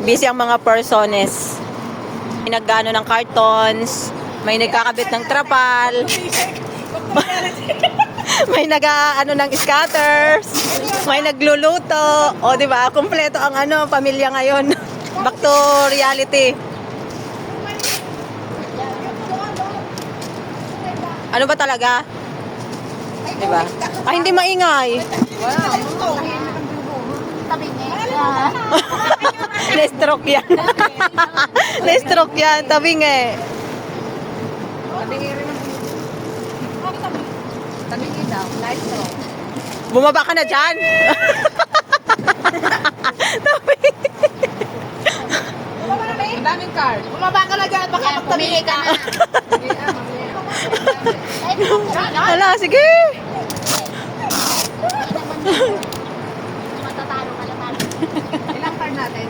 Busy ang mga persones. May nagano ng cartons, may nagkakabit ng trapal, may nag-ano ng scatters, may nagluluto. O, di ba? Kumpleto ang pamilya ngayon. Back to reality. Ano ba talaga? Di ba? Ah, hindi maingay. Na-stroke yan. Na-stroke yan. Tabing eh. Tabingin daw. Light stroke. Bumaba ka na dyan. Tabing. Ang daming card. Bumaba ka na dyan. Baka magtabingin ka na. Wala, sige. Ilang card natin?